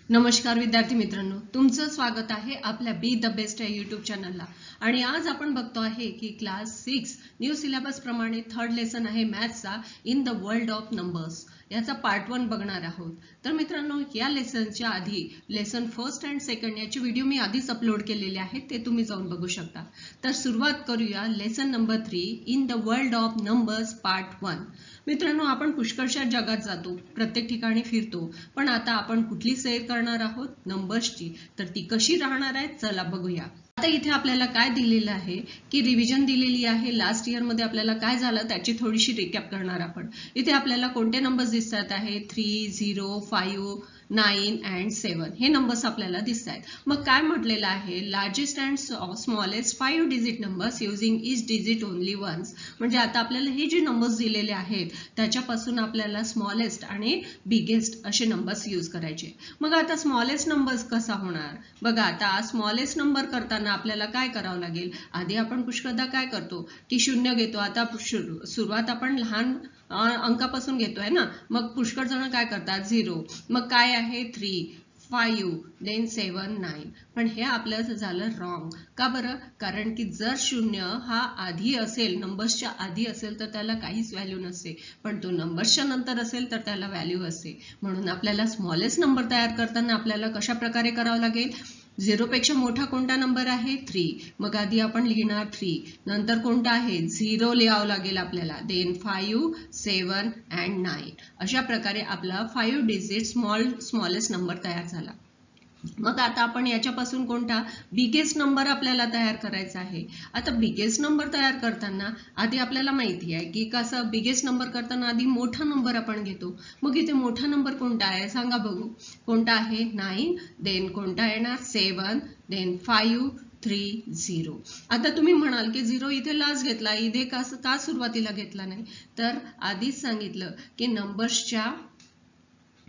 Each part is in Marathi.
नमस्कार विद्यार्थी मित्रांनो, तुमचं स्वागत आहे आपल्या बी द बेस्ट या यूट्यूब चॅनलला. आणि आज आपण बघतो आहे की क्लास 6 न्यू सिलेबस प्रमाणे थर्ड लेसन आहे मॅथ्सचा in the world of numbers. याचा पार्ट 1 बघणार आहोत. तर मित्रांनो, या लेसनच्या आधी लेसन फर्स्ट अँड सेकंड याचे व्हिडिओ मी आधीच अपलोड केलेले आहेत, ते तुम्ही जाऊन बघू शकता. तर सुरुवात करूया lesson number 3 in the world of numbers part 1. मित्रांनो, आपण पुष्कळशा जगात जातो, प्रत्येक ठिकाणी फिरतो, पण आता आपण कुठली सैर करणार आहोत? नंबर्सची. तर ती कशी राहणार आहे, चला बघूया. आता इथे आपल्याला काय दिलेलं आहे की रिव्हिजन दिलेली आहे. लास्ट इयर मध्ये आपल्याला काय झालं त्याची थोडीशी रिकॅप करणार आपण. इथे आपल्याला कोणते नंबर्स दिसतात आहे? 3, 0, 5, 9 अँड 7 हे नंबर्स आपल्याला दिसत आहेत. मग काय म्हटलेलं आहे? Largest and smallest 5 digit numbers using each digit only once. म्हणजे आता आपल्याला हे जे नंबर्स दिलेले आहेत त्याच्यापासून आपल्याला स्मॉलेस्ट आणि बिगेस्ट असे नंबर्स यूज करायचे. मग आता स्मॉलेस्ट नंबर्स कसा होणार? बघा, आता स्मॉलेस्ट नंबर करताना आपल्याला काय करावं लागेल? आधी आपण पुष्कळदा काय करतो की शून्य घेतो. आता सुरुवात आपण लहान अंकापासून घेतोय ना, मग पुष्कळ जण काय करतात? 0, मग काय आहे? 3, 5, देन 7, 9. पण हे आपलं झालं रॉंग. का बरं? कारण की जर शून्य हा आधी असेल, नंबर्सच्या आधी असेल तर त्याला काहीच व्हॅल्यू नसते, पण तो नंबर्सच्या नंतर असेल तर त्याला व्हॅल्यू असते. म्हणून आपल्याला स्मॉलेस्ट नंबर तयार करताना आपल्याला कशा प्रकारे करावं लागेल? 0 पेक्षा मोठा कोणता नंबर आहे? 3. मग आधी आपण लिहिणार 3. नंतर कोणता आहे? 0 लिहावं लागेल आपल्याला. Then 5, 7 and 9. अशा प्रकारे आपला 5 डिजिट स्मॉलेस्ट नंबर तयार झाला. मग आता आपण याच्यापासून कोणता बिगेस्ट नंबर आपल्याला तयार करायचा आहे. आता बिगेस्ट नंबर तयार करताना आधी आपल्याला माहिती आहे की कसं बिगेस्ट नंबर करताना आधी मोठा नंबर आपण घेतो. मग इथे मोठा नंबर कोणता आहे सांगा बघू. कोणता आहे? 9. देन कोणता येणार? 7. देन 5, 3, 0. आता तुम्ही म्हणाल की 0 इथे लास्ट घेतला, इथे का सुरुवातीला घेतला नाही? तर आधीच सांगितलं की नंबर्सच्या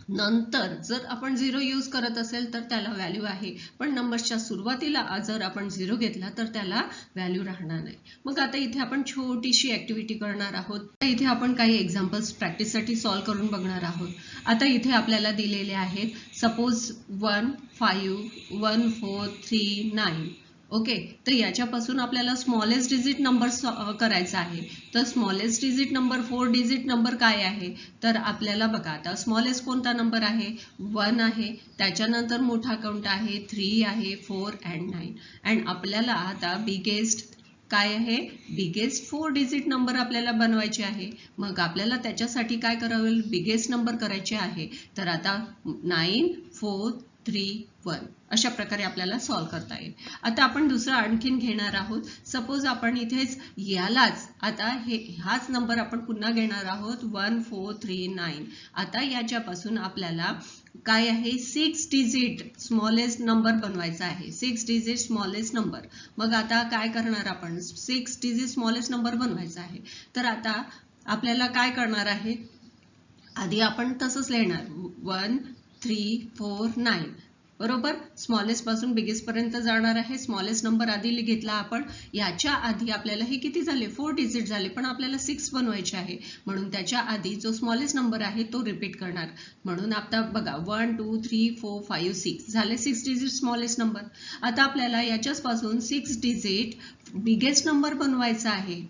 नंतर जर आपण 0 यूज करत असेल तर त्याला व्हॅल्यू आहे, पण नंबर्सच्या सुरुवातीला जर आपण 0 घेतला तर त्याला व्हॅल्यू राहणार नाही. मग आता इथे आपण छोटीशी ऍक्टिव्हिटी करणार आहोत. इथे आपण काही एक्झाम्पल्स प्रॅक्टिससाठी सॉल्व्ह करून बघणार आहोत. आता इथे आपल्याला दिलेले आहेत. सपोज 1, 5, 1, 4, 3, 9. ओके, तर याच्यापासून आपल्याला स्मॉलेस्ट डिजिट नंबर करायचा आहे. तर smallest digit number 4 digit number काय आहे? तर आपल्याला बघा, आता स्मॉलेस्ट कोणता नंबर आहे? 1 आहे. त्याच्यानंतर मोठा कोणता आहे? 3 आहे, 4 अँड 9. अँड आपल्याला आता बिगेस्ट काय आहे? बिगेस्ट 4 डिजिट नंबर आपल्याला बनवायचे आहे. मग आपल्याला त्याच्यासाठी काय करावे? बिगेस्ट नंबर करायचे आहे. तर आता 9, 4, 3, 1 अशा प्रकारे आपल्याला सॉल्व्ह करता येईल. आता आपण दुसरं आणखीन घेणार आहोत. सपोज आपण इथेच यालाच आता हाच नंबर आपण पुन्हा घेणार आहोत. 1, 4, 3, 9. आता याच्यापासून आपल्याला काय आहे? 6 डिजिट स्मॉलेस्ट नंबर बनवायचा आहे. 6 डिजिट स्मॉलेस्ट नंबर. मग आता काय करणार आपण? 6 डिजिट स्मॉलेस्ट नंबर बनवायचा आहे. तर आता आपल्याला काय करणार आहे? आधी आपण तसंच लिहिणार 1, 3, 4, 9. बरोबर, स्मॉलेस्ट पासून बिगेस्ट पर्यंत जाणार आहे. स्मॉलेस्ट नंबर आधी घेतला आपण. याच्या आधी आपल्याला हे किती झाले? 4 डिजिट झाले, पण आपल्याला 6 बनवायचे आहे. म्हणून त्याच्या आधी जो स्मॉलेस्ट नंबर आहे तो रिपीट करणार. म्हणून आता बघा 1, 2, 3, 4, 5, 6 झाले 6 डिजिट स्मॉलेस्ट नंबर. आता आपल्याला याच्याच पासून 6 डिजिट बिगेस्ट नंबर बनवायचा आहे.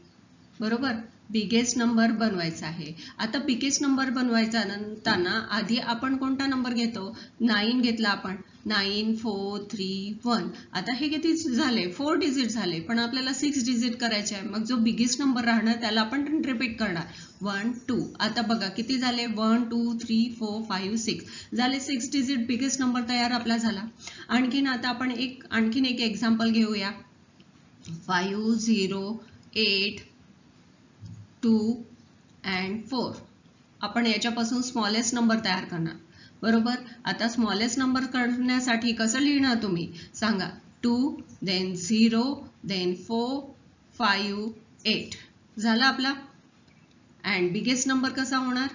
बरोबर, बिगेस्ट नंबर बनवायचा आहे. आता बिगेस्ट नंबर बनवायचा नंतर आधी आपण कोणता नंबर घेतो? 9 घेतला आपण. 9, 4, 3, 1. आता हे किती झाले? 4 डिजिट झाले, पण आपल्याला 6 डिजिट करायचे आहे. मग जो बिगेस्ट नंबर राहणार त्याला आपण रिपीट करणार. 1, 2. आता बघा किती झाले? 1, 2, 3, 4, 5, 6 झाले. 6 डिजिट बिगेस्ट नंबर तयार आपला झाला. आणखीन आता आपण आणखीन एक एक्झाम्पल घेऊया. 5, 0, 8, 2 अँड 4. आपण याच्यापासून स्मॉलेस्ट नंबर तयार करणार. बरोबर, आता स्मॉलेस्ट नंबर करण्यासाठी कसं लिहिणार तुम्ही सांगा? 2, देन 0, देन 4, 5, 8 झाला आपला. अँड बिगेस्ट नंबर कसा होणार?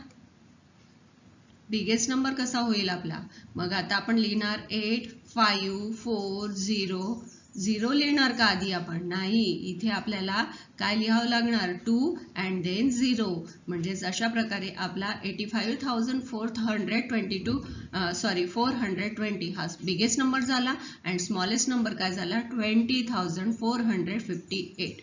बिगेस्ट नंबर कसा होईल आपला? मग आता आपण लिहिणार 8, 5, 4, 0, 0 लिहिणार का आधी आपण? नाही, इथे आपल्याला काय लिहावं लागणार? 2 अँड देन 0. म्हणजेच अशा प्रकारे आपला 420 हा बिगेस्ट नंबर झाला अँड स्मॉलेस्ट नंबर काय झाला? 20,458.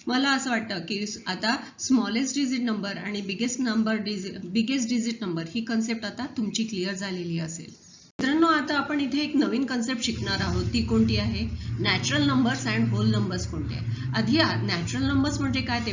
मला असं वाटतं की आता स्मॉलेस्ट डिजिट नंबर आणि बिगेस्ट डिजिट नंबर ही कन्सेप्ट आता तुमची क्लिअर झालेली असेल. मित्रांनो, आता आपण इथे एक नवीन कन्सेप्ट शिकणार आहोत. ती कोणती आहे? Natural numbers and whole numbers कोणते आहे? आधी नॅचरल नंबर्स म्हणजे काय ते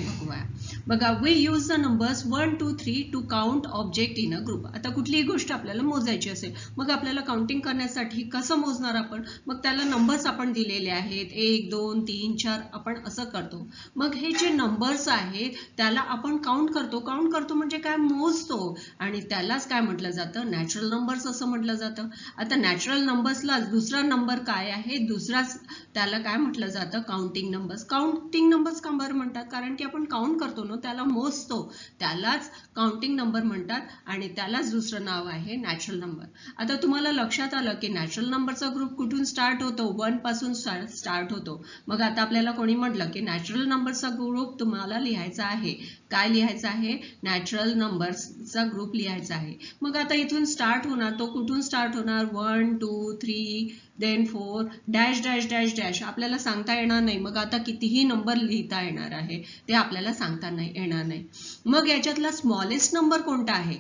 बघा. We use the numbers 1 2 3 to count object in a group. आता कुठलीही गोष्ट आपल्याला मोजायची असेल, मग आपल्याला काउंटिंग करण्यासाठी कसं मोजणार आपण? मग त्याला नंबर्स आपण दिलेले आहेत, 1 2 3 4 आपण असं करतो. मग हे जे नंबर्स आहेत त्याला आपण काउंट करतो म्हणजे काय? मोजतो. आणि त्यालाच काय म्हटलं जातं? नॅचरल नंबर्स असं म्हटलं जातं. आता नॅचरल नंबर्सला दुसरा नंबर काय आहे? दुसराच त्याला काय म्हटलं जातं? Counting numbers. काउंटिंग नंबर्स का बरं म्हणतात? कारण की आपण काउंट करतो ना, त्याला मोजतो, त्यालाच काउंटिंग नंबर म्हणतात आणि त्यालाच दुसरं नाव आहे नॅचरल नंबर. आता तुम्हाला लक्षात आलं की नॅचरल नंबरचा ग्रुप कुठून स्टार्ट होतो? 1 पासून स्टार्ट होतो. मग आता आपल्याला कोणी म्हटलं की नॅचरल नंबरचा ग्रुप तुम्हाला लिहायचा आहे. काय लिहायचं आहे? नॅचरल नंबर्सचा ग्रुप लिहायचा आहे. मग आता इथून स्टार्ट होणार, तो कुठून स्टार्ट होणार? 1 2 3 then 4 dash dash dash dash. आपल्याला सांगता येणार नाही. मग आता कितीही नंबर लिहिता येणार आहे ते आपल्याला सांगता येणार नाही. मग याच्यातला स्मॉलेस्ट नंबर कोणता आहे?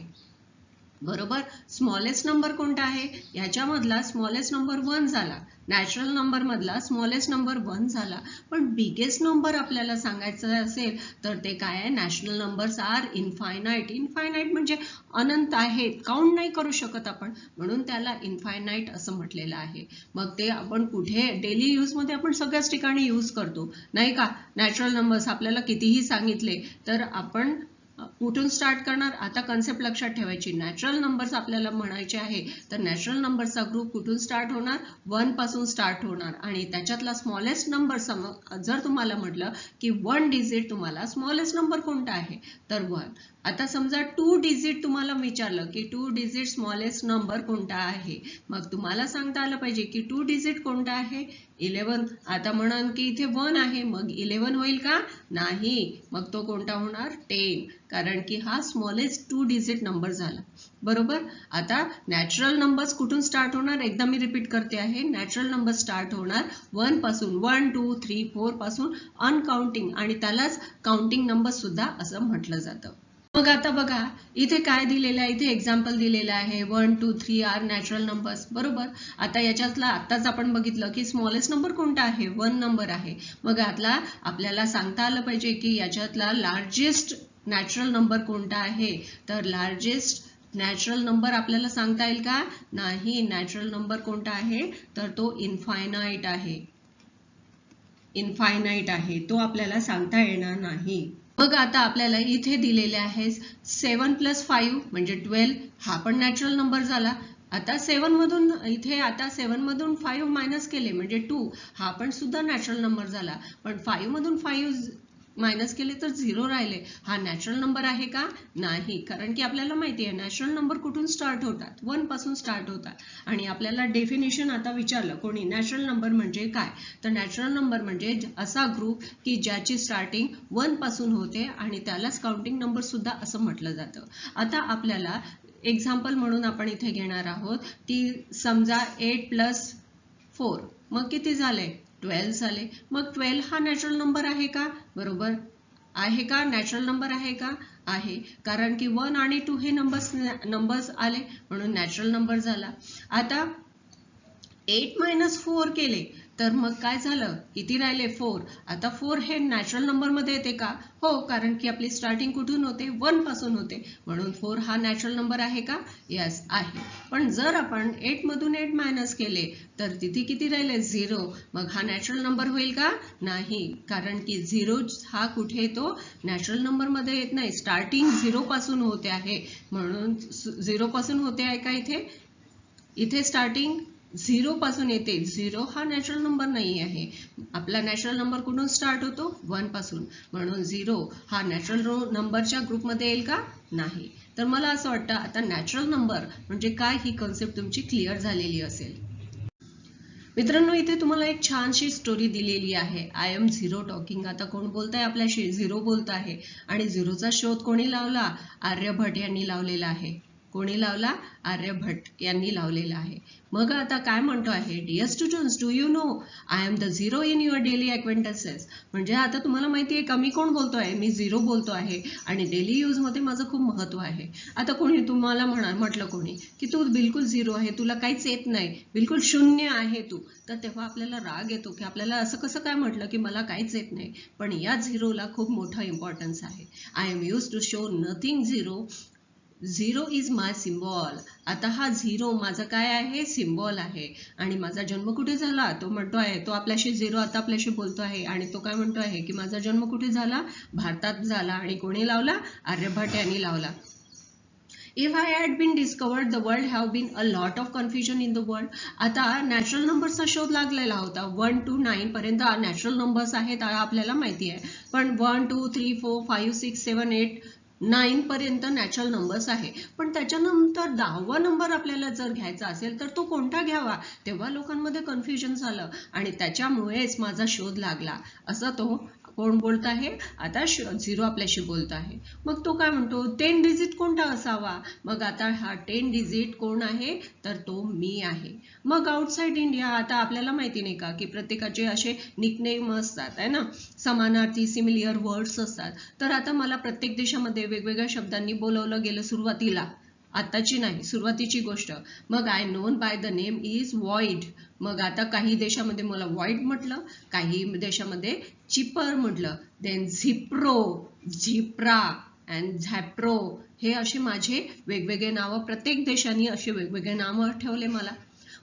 बरोबर, स्मॉलेस्ट नंबर कोणता आहे? याच्यामधला स्मॉलेस्ट नंबर 1 झाला. नॅचरल नंबर मधला स्मॉलेस्ट नंबर 1 झाला. पण बिगेस्ट नंबर आपल्याला सांगायचं असेल तर ते काय आहे? Natural numbers are infinite. Infinite म्हणजे अनंत आहेत, काउंट नाही करू शकत आपण, म्हणून त्याला इनफायनाईट असं म्हटलेलं आहे. मग ते आपण कुठे? डेली यूज मध्ये आपण सगळ्याच ठिकाणी यूज करतो, नाही का? नॅचरल नंबर्स आपल्याला कितीही सांगितले तर आपण कुठून स्टार्ट करणार? आता कन्सेप्ट लक्षात ठेवायची. नॅचरल नंबर्स आपल्याला म्हणायचे आहे तर नॅचरल नंबरचा ग्रुप कुठून स्टार्ट होणार? 1 पासून स्टार्ट होणार. आणि त्याच्यातला स्मॉलेस्ट नंबर जर तुम्हाला म्हटलं की 1 डिजिट तुम्हाला स्मॉलेस्ट नंबर कोणता आहे तर 1. आता समजा 2 डिजिट तुम्हाला विचारलं की 2 डिजिट स्मॉलेस्ट नंबर कोणता आहे, मग तुम्हाला सांगता आलं पाहिजे की 2 डिजिट कोणता आहे? 11. आता म्हणाल की इथे 1 आहे, मग 11 होईल का? नाही, मग तो कोणता होणार? 10. कारण की हा स्मॉलेस्ट 2 डिजिट नंबर झाला. बरोबर. आता नॅचरल नंबर्स कुठून स्टार्ट होणार? एकदा मी रिपीट करते आहे. नॅचरल नंबर स्टार्ट होणार 1 पासून, 1 2 3 4 पासून अनकाउंटिंग, आणि त्यालाच काउंटिंग नंबर सुद्धा असं म्हटलं जातं. मग आता बघा इथे काय दिलेलं आहे? इथे एक्झाम्पल दिलेलं आहे 1 2 3 आर नॅचरल नंबर्स. बरोबर. आता याच्यातला आत्ताच आपण बघितलं की स्मॉलेस्ट नंबर कोणता आहे? 1 नंबर आहे. मग यातला आपल्याला सांगता आलं पाहिजे की याच्यातला लार्जेस्ट नॅचरल नंबर कोणता आहे? तर लार्जेस्ट नॅचरल नंबर आपल्याला सांगता येईल का? नाही. नॅचरल नंबर कोणता आहे? तर तो इनफायनाईट आहे. इनफायनाईट आहे, तो आपल्याला सांगता येणार नाही. मग आता आपल्याला इथे दिलेले आहे 7 + 5 म्हणजे 12. हा पण नॅचरल नंबर झाला. आता 7 मधून इथे आता 7 मधून 5 मायनस केले म्हणजे 2. हा पण सुद्धा नॅचरल नंबर झाला. पण 5 मधून 5 मायनस केले तर 0 राहिले. हा नॅचरल नंबर आहे का? नाही. कारण की आपल्याला माहिती आहे नॅचरल नंबर कुठून स्टार्ट होतात? 1 पासून स्टार्ट होतात. आणि आपल्याला डेफिनेशन आता विचारलं कोणी, नॅचरल नंबर म्हणजे काय? तर नॅचरल नंबर म्हणजे असा ग्रुप की ज्याची स्टार्टिंग 1 पासून होते आणि त्यालाच काउंटिंग नंबर सुद्धा असं म्हटलं जातं. आता आपल्याला एक्झाम्पल म्हणून आपण इथे घेणार आहोत की समजा 8 + 4 मग किती झाले? 12 झाले. मग 12 हा नॅचरल नंबर आहे का? बरोबर आहे का? नॅचरल नंबर आहे का? आहे. कारण की 1 आणि 2 हे नंबर्स आले म्हणून नॅचरल नंबर झाला. आता 8 - 4 केले तर मग काय झालं? किती राहिले? 4. आता 4 हे नॅचरल नंबर मध्ये येते का? हो, कारण की आपली स्टार्टिंग कुठून होते? 1 पासून होते, म्हणून 4 हा नॅचरल नंबर आहे का? यस आहे. पण जर आपण 8 मधून 8 मायनस केले तर तिथे किती राहिले? 0. मग हा नॅचरल नंबर होईल का? नाही. कारण की 0 हा कुठे येतो? नॅचरल नंबर मध्ये येत नाही. स्टार्टिंग 0 पासून होते आहे, म्हणून 0 पासून होते आहे का? इथे स्टार्टिंग 0 पासून येते. 0 हा नॅचरल नंबर नाही आहे. आपला नॅचरल नंबर कुठून स्टार्ट होतो? 1 पासून. म्हणून 0 हा नॅचरल नंबरच्या ग्रुपमध्ये येईल का? नाही. तर मला असं वाटतं आता नॅचरल नंबर म्हणजे काय ही कन्सेप्ट तुमची क्लिअर झालेली असेल. मित्रांनो, इथे तुम्हाला एक छानशी स्टोरी दिलेली आहे. I am zero talking. आता कोण बोलत आहे आपल्याशी? झिरो बोलत आहे. आणि झिरोचा शोध कोणी लावला? आर्यभट यांनी लावलेला आहे. कोणी लावला? आर्यभट यांनी लावलेला आहे. मग आता काय म्हणतो आहे? Dear students, do you know I am the zero in your daily acquaintances. म्हणजे आता तुम्हाला माहिती आहे का मी कोण बोलतो आहे? मी झिरो बोलतो आहे आणि डेली यूज मध्ये माझं खूप महत्व आहे. आता कोणी तुम्हाला म्हटलं कोणी की तू बिलकुल झिरो आहे, तुला काहीच येत नाही, बिलकुल शून्य आहे तू, तर तेव्हा आपल्याला राग येतो की आपल्याला असं कसं काय म्हटलं की मला काहीच येत नाही. पण या झिरोला खूप मोठा इम्पॉर्टन्स आहे. I am use to show nothing zero. Zero is my symbol. आता हा झिरो माझा काय आहे? सिम्बॉल आहे. आणि माझा जन्म कुठे झाला? तो म्हणतो आहे, तो आपल्याशी झिरो आता आपल्याशी बोलतो आहे आणि तो काय म्हणतो आहे की माझा जन्म कुठे झाला? भारतात झाला. आणि कोणी लावला? आर्यभट यांनी लावला. If I had been discovered, the world have been a lot of confusion in the world. आता नॅचरल नंबरचा शोध लागलेला होता. 1 to 9 पर्यंत नॅचरल नंबर्स आहेत आपल्याला माहिती आहे. पण 1 2 3 4 5 6 7 8 9 पर्यंत नॅचरल नंबर्स आहे. पण त्याच्यानंतर 10वा नंबर आपल्याला जर घ्यायचा असेल तर तो कोणता घ्यावा? तेव्हा लोकांमध्ये कन्फ्युजन झालं आणि त्याच्यामुळेच माझा शोध लागला. असं तो कोण बोलत आहे? आता झिरो आपल्याशी बोलत आहे. मग तो काय म्हणतो? 10 डिजिट कोणता असावा? मग आता हा 10 डिजिट कोण आहे? तर तो मी आहे. मग आउटसाइड इंडिया, आता आपल्याला माहिती नाही का की प्रत्येकाचे असे निकनेम असतात आहे ना, समानार्थी सिमिलियर वर्ड्स असतात. तर आता मला प्रत्येक देशामध्ये वेगवेगळ्या शब्दांनी बोलवलं गेलं सुरुवातीला, आताची नाही, सुरुवातीची गोष्ट. मग I known by the name is void. मग आता काही देशामध्ये मला वॉइड म्हटलं, काही देशामध्ये चिपर म्हटलं, देन झिप्रो, झिप्रा अँड झॅप्रो. हे असे माझे वेगवेगळे नावं, प्रत्येक देशाने असे वेगवेगळे नावं ठेवले मला.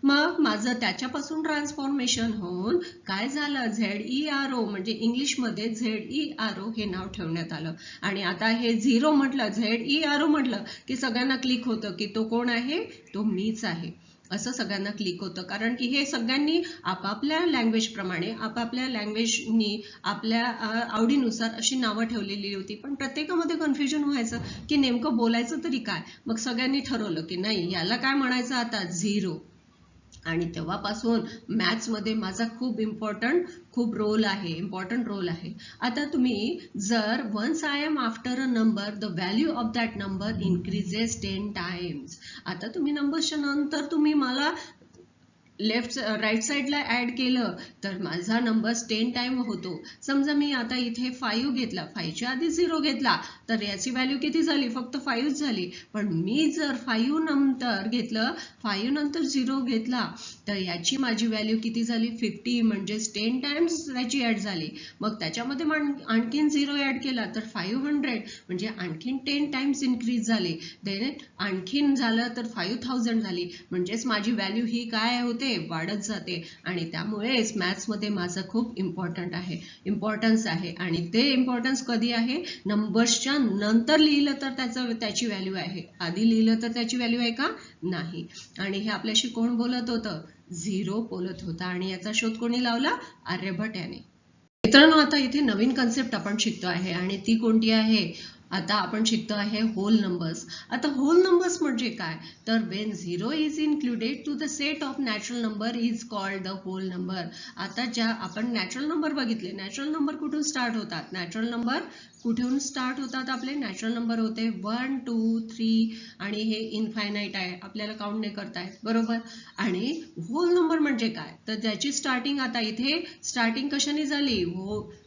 मग माझं त्याच्यापासून ट्रान्सफॉर्मेशन होऊन काय झालं? ZERO, म्हणजे इंग्लिशमध्ये ZERO हे नाव ठेवण्यात आलं. आणि आता हे झिरो म्हटलं, ZERO म्हटलं की सगळ्यांना क्लिक होतं की तो कोण आहे? तो मीच आहे. असं सगळ्यांना क्लिक होतं, कारण की हे सगळ्यांनी आपापल्या लँग्वेजप्रमाणे, आपापल्या लँग्वेजनी आपल्या आवडीनुसार अशी नावं ठेवलेली होती. पण प्रत्येकामध्ये कन्फ्युजन व्हायचं की नेमकं बोलायचं तरी काय. मग सगळ्यांनी ठरवलं की नाही, याला काय म्हणायचं आता? झिरो. आणि तेव्हापासून मॅथ्समध्ये माझा खूप इम्पॉर्टंट रोल आहे. आता तुम्ही जर once I am after a number, the value of that number increases 10 times. आता तुम्ही नंबरच्या नंतर तुम्ही मला राईट साईडला ऍड केलं तर माझा नंबर 10 टाइम होतो. समजा मी आता इथे 5 घेतला, 5च्या आधी 0 घेतला तर याची व्हॅल्यू किती झाली? फक्त 5 झाली. पण मी जर 5 नंतर घेतलं, 5 नंतर 0 घेतला तर याची माझी व्हॅल्यू किती झाली? 50. म्हणजेच 10 टाइम्स त्याची ऍड झाली. मग त्याच्यामध्ये आणखीन 0 ऍड केला तर 500, म्हणजे आणखीन 10 टाइम्स इन्क्रीज झाली. देन आणखीन झालं तर 5000 झाली. म्हणजेच माझी व्हॅल्यू ही काय होते? वाढत जाते. आणि त्यामुळेच मॅथ्समध्ये माझं खूप इम्पॉर्टन्स आहे. आणि ते इम्पॉर्टन्स कधी आहे? नंबर्सच्या नंतर लिहिलं तर त्याची व्हॅल्यू आहे, आधी लिहिलं तर त्याची व्हॅल्यू आहे का? नाही. आणि हे आपल्याशी कोण बोलत होतं? झिरो बोलत होता. आणि याचा शोध कोणी लावला? आर्यभट याने. मित्रांनो, आता इथे नवीन कन्सेप्ट आपण शिकतो आहे आणि ती कोणती आहे? आता आपण शिकतो आहे होल नंबर्स. आता होल नंबर्स म्हणजे काय? तर when zero is included to the set of natural number is called the whole number. आता ज्या आपण नॅचरल नंबर बघितले, नॅचरल नंबर कुठून स्टार्ट होतात? आपले नॅचरल नंबर होते 1 2 3 आणि हे इनफायनाईट आहे, आपल्याला काउंट नाही करता येत, बरोबर. आणि होल नंबर म्हणजे काय? तर ज्याची स्टार्टिंग, आता इथे स्टार्टिंग कशाने झाली?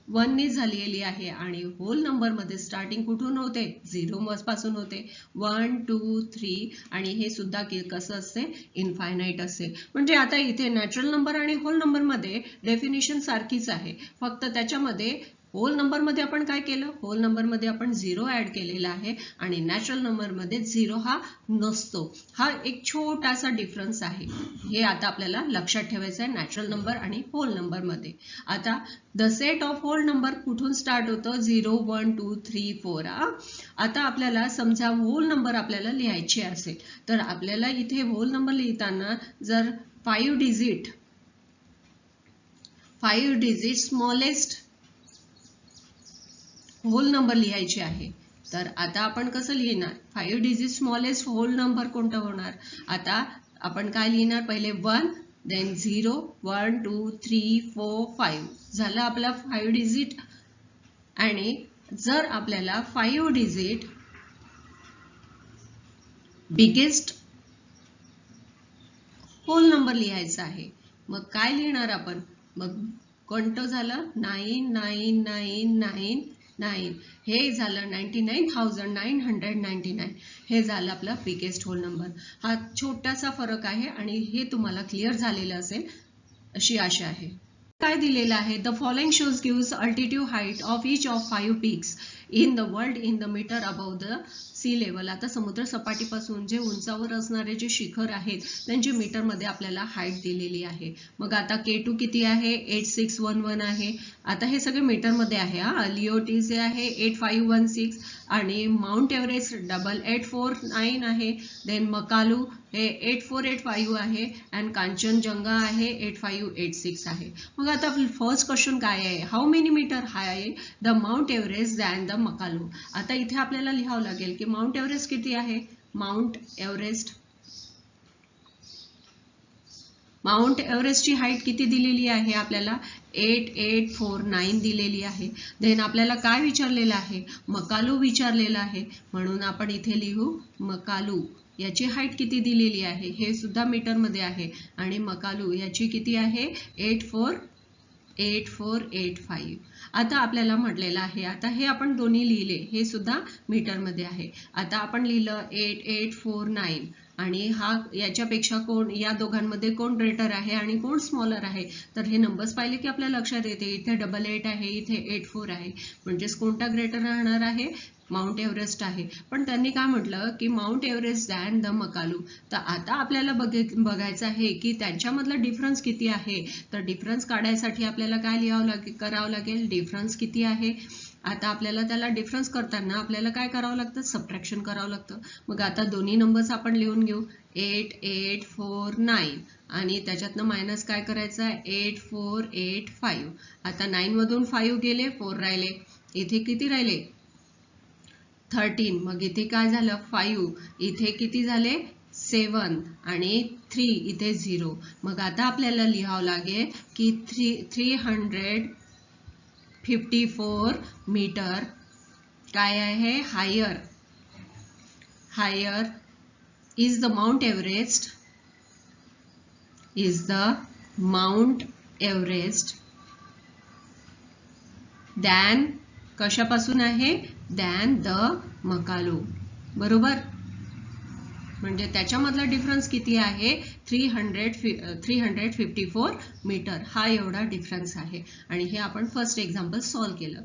1 ने झालेली आहे. आणि होल नंबर मध्ये स्टार्टिंग कुठून होते? 0 पासून होते. 1 2 3 आणि हे सुद्धा कसं असते? इनफायनाईट असते. म्हणजे आता इथे नॅचरल नंबर आणि होल नंबर मध्ये डेफिनेशन सारखीच आहे, फक्त त्याच्यामध्ये होल नंबर मध्ये आपण काय केलं? होल नंबर मध्ये आपण 0 ऍड केलेला आहे आणि नॅचरल नंबर मध्ये 0 हा नसतो. हा एक छोटासा डिफरन्स आहे. हे आता आपल्याला लक्षात ठेवायचं आहे नॅचरल नंबर आणि होल नंबर मध्ये. आता the set of whole number कुठून स्टार्ट होतं? 0 1 2 3 4. आता आपल्याला समजा होल नंबर आपल्याला लिहायचे असेल तर आपल्याला इथे होल नंबर लिहिताना जर 5 डिजिट स्मॉलेस्ट होल नंबर लिहायचे आहे, तर आता आपण कसं लिहिणार? 5 डिजिट स्मॉलेस्ट होल नंबर कोणता होणार? आता आपण काय लिहिणार? पहिले 1 देन 0 1 2 3 4 5 झालं आपला 5 डिजिट. आणि जर आपल्याला 5 डिजिट बिगेस्ट होल नंबर लिहायचा आहे, मग काय लिहिणार आपण? मग कोणतं झालं? 99999. हे झालं 99,999. हे झालं आपला बिगेस्ट होल नंबर. हा छोटासा फरक आहे आणि हे तुम्हाला क्लिअर झालेलं असेल अशी आशा आहे. काय दिलेलं आहे? The following shows gives altitude height of each of 5 peaks in the world in the meter above the sea level. आता समुद्र सपाटीपासून जे उंचावर असणारे जे शिखर आहेत त्यांची मीटरमध्ये आपल्याला हाईट दिलेली आहे. मग आता K2 किती आहे? 8611 आहे. आता हे सगळे मीटरमध्ये आहे. लिओटी जे आहे 8516 आणि माउंट एव्हरेस्ट 8849 आहे. देन मकालू हे 8485 आहे अँड कांचनजंगा आहे 8586 आहे. मग आता फर्स्ट क्वेश्चन काय आहे? How many meter high the Mount Everest than the Makalu. आता इथे आपल्याला लिहावं लागेल की माउंट एव्हरेस्ट किती आहे? माउंट एव्हरेस्टची हाईट किती दिलेली आहे आपल्याला? 8849 दिलेली आहे. देन आपल्याला काय विचारलेलं आहे? मकालू विचारलेलं आहे, म्हणून आपण इथे लिहू मकालू. याची हाईट किती दिलेली आहे? हे सुद्धा मीटरमध्ये आहे आणि मकालू याची किती आहे? 8485. आता आपल्याला म्हटलेलं आहे, आता हे आपण दोन्ही लिहिले, हे सुद्धा मीटरमध्ये आहे. आता आपण लिहिलं 8849 आणि हा याच्यापेक्षा कोण, या दोघांमध्ये कोण ग्रेटर आहे आणि कोण स्मॉलर आहे? तर हे नंबर्स पाहिले की आपल्या लक्षात येते. इथे 88 आहे, इथे 84 आहे, म्हणजेच कोणता ग्रेटर राहणार आहे? माउंट एव्हरेस्ट आहे. पण त्यांनी काय म्हटलं की mount Everest than the Makalu. तर आता आपल्याला बघायचं आहे की त्यांच्यामधला डिफरन्स किती आहे. तर डिफरन्स काढायसाठी आपल्याला काय करावं लागेल? डिफरन्स किती आहे? आता आपल्याला त्याला डिफरन्स करताना आपल्याला काय करावं लागतं? सबट्रॅक्शन करावं लागतं. मग आता दोन्ही नंबर्स आपण लिहून घेऊ. 8849 आणि त्याच्यातनं मायनस काय करायचं आहे? 8485. आता 9 मधून 5 गेले, 4 राहिले. इथे किती राहिले? 13. मग इथे काय झालं? 5. इथे किती झाले? 7 आणि 3 इथे 0. मग आता आपल्याला लिहावं लागेल की 354 मीटर काय आहे? Higher is the Mount Everest than कशापासून आहे? Than the Makalu. बरोबर? म्हणजे त्याच्यामधला डिफरन्स किती आहे? 354 मीटर. हा एवढा डिफरन्स आहे आणि हे आपण फर्स्ट एक्झाम्पल सॉल्व्ह केलं.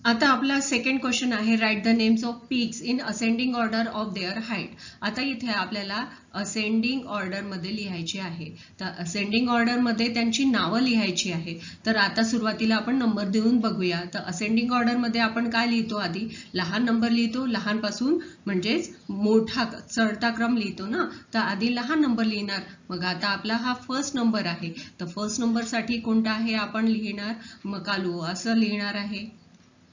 आता आपला सेकंड क्वेश्चन आहे, write the names of peaks in ascending order of their height. आता इथे आपल्याला असेंडिंग ऑर्डर मध्ये लिहायची आहे. तर असेंडिंग ऑर्डर मध्ये त्यांची नावं लिहायची आहे. तर आता सुरुवातीला आपण नंबर देऊन बघूया. तर असेंडिंग ऑर्डर मध्ये आपण काय लिहितो? आधी लहान नंबर लिहितो, लहानपासून म्हणजेच मोठा चढता क्रम लिहितो ना. तर आधी लहान नंबर लिहिणार. मग आता आपला हा फर्स्ट नंबर आहे, तर फर्स्ट नंबर साठी कोणता आहे? आपण लिहिणार मकालू असं लिहिणार आहे,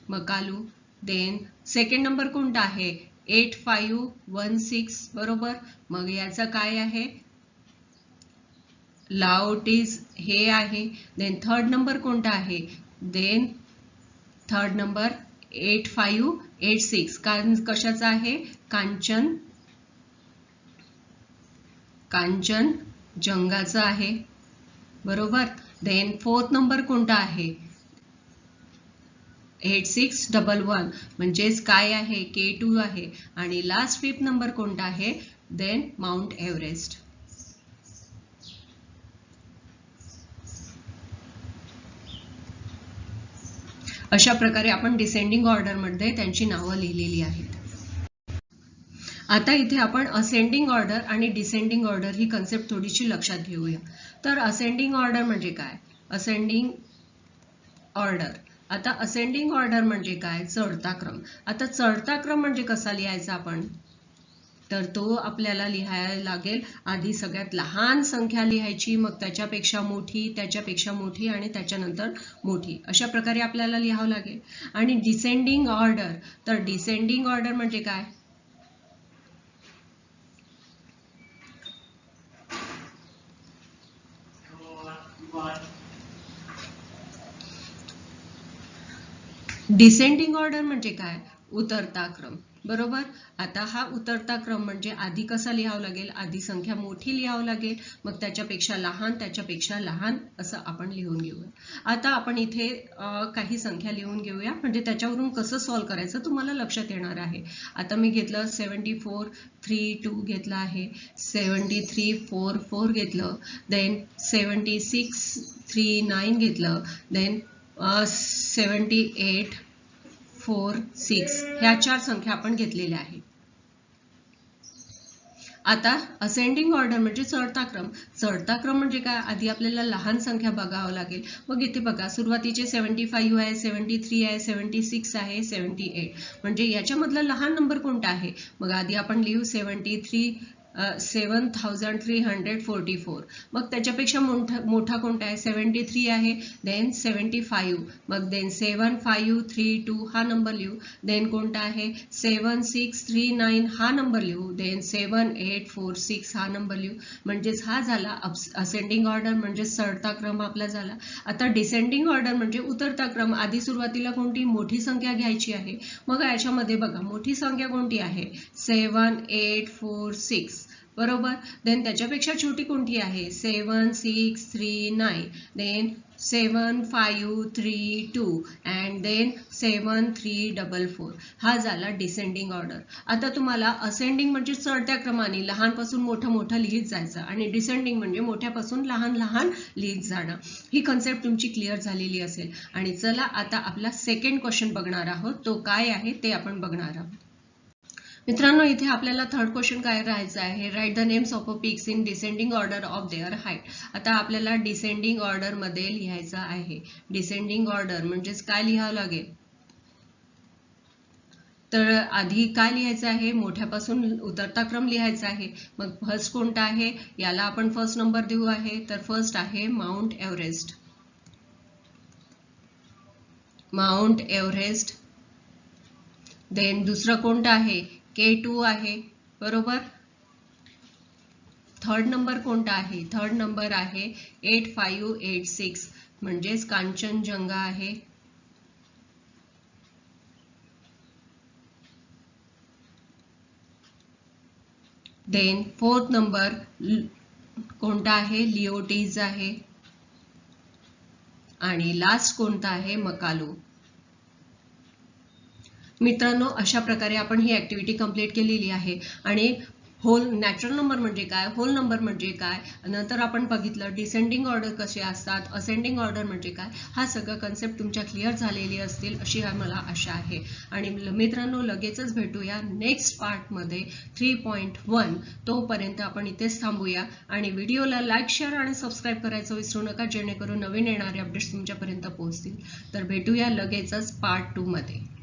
मकालू. देन सेकंड नंबर कोणता आहे? 8516. बरोबर. मग याचा काय आहे? लाओटीज हे आहे. देन थर्ड नंबर कोणता आहे? Then third number 8586. कशाचा आहे? कांचनजंगाचा आहे. बरोबर. देन फोर्थ नंबर कोणता आहे? 8611 म्हणजेच काय आहे? K2 आहे. आणि लास्ट फिफ्थ नंबर कोणता आहे? Then Mount Everest. अशा प्रकारे आपण डिसेंडिंग ऑर्डर मध्ये त्यांची नावं लिहिलेली आहेत. आता इथे आपण असेंडिंग ऑर्डर आणि डिसेंडिंग ऑर्डर ही कन्सेप्ट थोडीशी लक्षात घेऊया. तर असेंडिंग ऑर्डर म्हणजे काय? Ascending order. आता असेंडिंग ऑर्डर म्हणजे काय? चढता क्रम. आता चढता क्रम म्हणजे कसा लिहायचा आपण? तर तो आपल्याला लिहायला लागेल, आधी सगळ्यात लहान संख्या लिहायची, मग त्याच्यापेक्षा मोठी, त्याच्यापेक्षा मोठी आणि त्याच्यानंतर मोठी. अशा प्रकारे आपल्याला लिहावं लागेल. आणि डिसेंडिंग ऑर्डर. तर डिसेंडिंग ऑर्डर म्हणजे काय? डिसेंडिंग ऑर्डर म्हणजे काय? उतरता क्रम, बरोबर. आता हा उतरता क्रम म्हणजे आधी कसा लिहावं लागेल? आधी संख्या मोठी लिहावं लागेल, मग त्याच्यापेक्षा लहान असं आपण लिहून घेऊया. आता आपण इथे काही संख्या लिहून घेऊया, म्हणजे त्याच्यावरून कसं सॉल्व्ह करायचं तुम्हाला लक्षात येणार आहे. आता मी घेतलं 7432 घेतलं आहे, 7344 घेतलं, देन 7639 घेतलं, देन 7846 ह्या 4 संख्या आपण घेतलेल्या आहेत. आता असेंडिंग ऑर्डर म्हणजे चढता क्रम. चढता क्रम म्हणजे काय? आधी आपल्याला लहान संख्या बघावं लागेल. मग इथे बघा सुरुवातीचे 75 आहे, 73 आहे, 76 आहे, 78 म्हणजे याच्यामधला लहान नंबर कोणता आहे? मग आधी आपण लिहू 7344. मग त्याच्यापेक्षा मोठा कोणता आहे? 73 आहे, देन 75, मग देन 7532 हा नंबर लिहू, देन कोणता आहे? 7639 हा नंबर लिहू, देन 7846 हा नंबर लिहू. म्हणजेच हा झाला असेंडिंग ऑर्डर म्हणजे चढता क्रम आपला झाला. आता डिसेंडिंग ऑर्डर म्हणजे उतरता क्रम. आधी सुरुवातीला कोणती मोठी संख्या घ्यायची आहे. मग याच्यामध्ये बघा मोठी संख्या कोणती आहे? 7846, बरोबर. देन त्याच्यापेक्षा छोटी कोणती आहे? 7639, देन 7532 अँड देन 7344 हा झाला डिसेंडिंग ऑर्डर. आता तुम्हाला असेंडिंग म्हणजे चढत्या क्रमाने लहानपासून मोठं लिहित जायचं आणि डिसेंडिंग म्हणजे मोठ्यापासून लहान लिहित जाणं. ही कन्सेप्ट तुमची क्लिअर झालेली असेल. आणि चला आता आपला सेकंड क्वेश्चन बघणार आहोत. तो काय आहे ते आपण बघणार आहोत. मित्रांनो, इथे आपल्याला थर्ड क्वेश्चन काय राहायचं आहे? Write the names of a pigs in descending order of their height. आता आपल्याला डिसेंडिंग ऑर्डर मध्ये लिहायचं आहे. डिसेंडिंग ऑर्डर म्हणजेच काय लिहावं लागेल? तर आधी काय लिहायचं आहे? मोठ्यापासून उतरता क्रम लिहायचा आहे. मग फर्स्ट कोणता आहे? याला आपण फर्स्ट नंबर देऊ आहे. तर फर्स्ट आहे Mount Everest. Mount Everest. Then दुसरं कोणतं आहे? K2 आहे, बरोबर. थर्ड नंबर कोणता आहे? थर्ड नंबर आहे 8586 म्हणजेच कांचनजंगा आहे. देन फोर्थ नंबर कोणता आहे? लिओटीज आहे. आणि लास्ट कोणता आहे? मकालू. मित्रांनो, अशा प्रकारे आपण ही ऍक्टिव्हिटी कंप्लीट केलेली आहे. आणि होल नॅचरल नंबर म्हणजे काय? होल नंबर म्हणजे काय? नंतर आपण बघितलं डिसेंडिंग ऑर्डर कसे असतात, असेंडिंग ऑर्डर म्हणजे काय. हा सगळं कन्सेप्ट तुमच्या क्लिअर झालेली असतील अशी मला आशा आहे. आणि मित्रांनो, लगेचच भेटूया नेक्स्ट पार्टमध्ये 3.1. तोपर्यंत आपण इथेच थांबूया. आणि व्हिडिओला लाईक, शेअर आणि सबस्क्राईब करायचं विसरू नका, जेणेकरून नवीन येणारे अपडेट्स तुमच्यापर्यंत पोहोचतील. तर भेटूया लगेचच पार्ट 2 मध्ये.